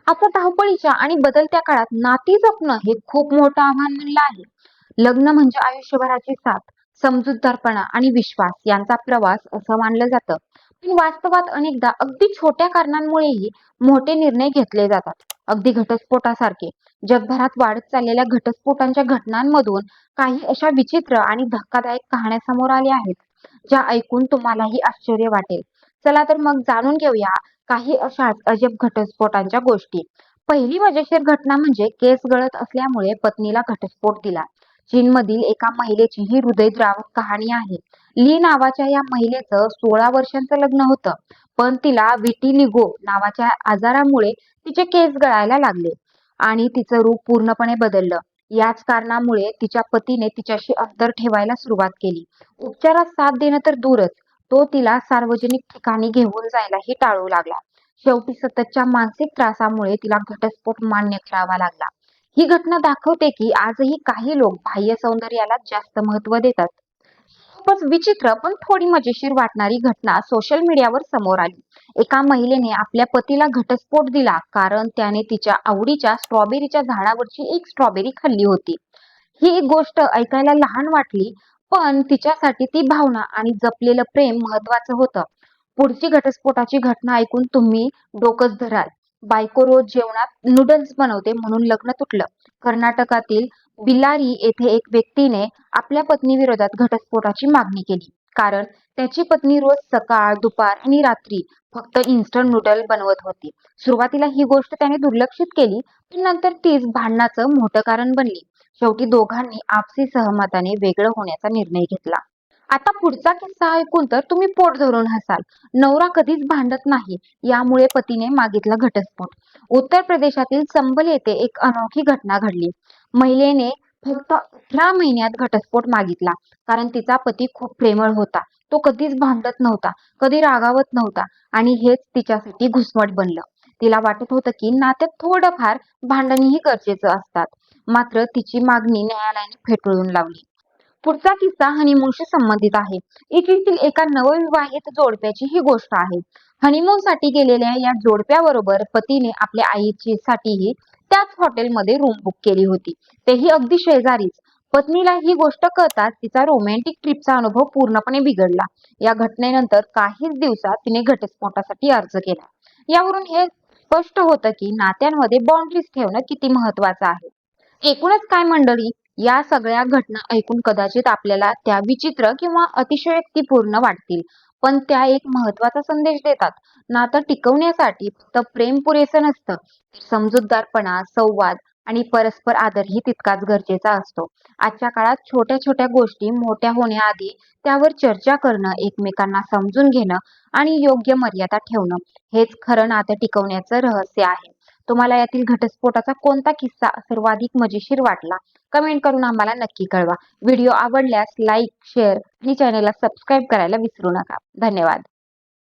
आता धावपळीच्या आणि बदलत्या काळात नाती जपणं हे खूप मोठं आव्हान बनलं आहे. लग्न म्हणजे आयुष्यभराची साथ, समजूतदारपणा आणि विश्वास यांचा प्रवास असं मानलं जातं. पण वास्तवात अनेकदा अगदी छोट्या कारणांमुळेही मोठे निर्णय घेतले जातात. अगदी घटस्फोटासारखे. जगभरात वाढत चाललेल्या घटस्फोटांच्या घटनांमधून काही अशा विचित्र आणि धक्कादायक कहाण्या समोर आल्या आहेत, ज्या ऐकून तुम्हालाही आश्चर्य वाटेल. चला तर मग जाणून घेऊया काही अशाच अजब घटस्फोटांच्या गोष्टी. पहिली मजेशीर घटना म्हणजे केस गळत असल्यामुळे पत्नीला घटस्फोट दिला. चीनमधील एका महिलेची ही हृदयद्रावक कहाणी आहे. ली नावाच्या या महिलेचं 16 वर्षांचं लग्न होतं, पण तिला विटिलिगो नावाच्या आजारामुळे तिचे केस गळायला लागले आणि तिचं रूप पूर्णपणे बदललं. याच कारणामुळे तिच्या पतीने तिच्याशी अंतर ठेवायला सुरुवात केली. उपचारात साथ देणं तर दूरच, तो तिला सार्वजनिक ठिकाणी घेऊन जायलाही टाळू लागला. शेवटी सततच्या मानसिक त्रासामुळे तिला घटस्फोट मान्य करावा लागला. ही घटना दाखवते की आजही काही लोक बाह्य सौंदर्याला जास्त महत्त्व देतात. खूपच विचित्र पण थोडी मजेशीर वाटणारी घटना सोशल मीडियावर समोर आली. एका महिलेने आपल्या पतीला घटस्फोट दिला कारण त्याने तिच्या आवडीच्या स्ट्रॉबेरीच्या झाडावरची एक स्ट्रॉबेरी खाल्ली होती. ही गोष्ट ऐकायला लहान वाटली, पण तिच्यासाठी ती भावना आणि जपलेलं प्रेम महत्वाचं होतं. पुढची घटस्फोटाची घटना ऐकून तुम्ही डोकंच धराल. बायको रोज जेवणात नूडल्स बनवते म्हणून लग्न तुटलं. कर्नाटकातील बिलारी येथे एक व्यक्तीने आपल्या पत्नीविरोधात घटस्फोटाची मागणी केली. कारण त्याची पत्नी रोज सकाळ, दुपार आणि रात्री फक्त इन्स्टंट नूडल बनवत होती. सुरुवातीला ही गोष्ट त्याने दुर्लक्षित केली, पण नंतर तीच भांडणाचं मोठं कारण बनली. शेवटी दोघांनी आपसी सहमताने वेगळं होण्याचा निर्णय घेतला. आता पुढचा किस्सा ऐकून तर तुम्ही पोट धरून हसाल. नवरा कधीच भांडत नाही, यामुळे पतीने मागितला घटस्फोट. उत्तर प्रदेशातील चंबल येथे एक अनोखी घटना घडली. महिलेने फक्त 18 महिन्यात घटस्फोट मागितला कारण तिचा पती खूप प्रेमळ होता. तो कधीच भांडत नव्हता, कधी रागावत नव्हता आणि हेच तिच्यासाठी घुसमट बनलं. तिला वाटत होतं की नात्यात थोडंफार भांडणही गरजेचं असतात. मात्र तिची मागणी न्यायालयाने फेटाळून लावली. पुढचा किस्सा हनीमूनशी संबंधित आहे. इटलीतील एका नवविवाहित जोडप्याची ही गोष्ट आहे. हनीमूनसाठी गेलेल्या या जोडप्याबरोबर पतीने आपल्या आईसाठीही त्याच हॉटेलमध्ये रूम बुक केली होती, तेही अगदी शेजारीच. पत्नीला ही गोष्ट कळताच तिचा रोमॅन्टिक ट्रिपचा अनुभव पूर्णपणे बिघडला. या घटनेनंतर काहीच दिवसात तिने घटस्फोटासाठी अर्ज केला. यावरून हे स्पष्ट होतं की नात्यांमध्ये बाउंड्रीज ठेवणं किती महत्वाचं आहे. एकूणच काय मंडळी, या सगळ्या घटना ऐकून कदाचित आपल्याला त्या विचित्र किंवा अतिशयोक्तीपूर्ण वाटतील, पण त्या एक महत्वाचा संदेश देतात. नातं टिकवण्यासाठी फक्त प्रेम पुरेसं नसतं, तर समजूतदारपणा, संवाद आणि परस्पर आदरही तितकाच गरजेचा असतो. आजच्या काळात छोट्या छोट्या गोष्टी मोठ्या होण्याआधी त्यावर चर्चा करणं, एकमेकांना समजून घेणं आणि योग्य मर्यादा ठेवणं हेच खरं नातं टिकवण्याचं रहस्य आहे. तुम्हाला यातील घटस्फोटाचा कोणता किस्सा सर्वाधिक मजेशीर वाटला? कमेंट करून आम्हाला नक्की कळवा. व्हिडिओ आवडल्यास लाईक, शेअर आणि चॅनेलला सबस्क्राईब करायला विसरू नका. धन्यवाद.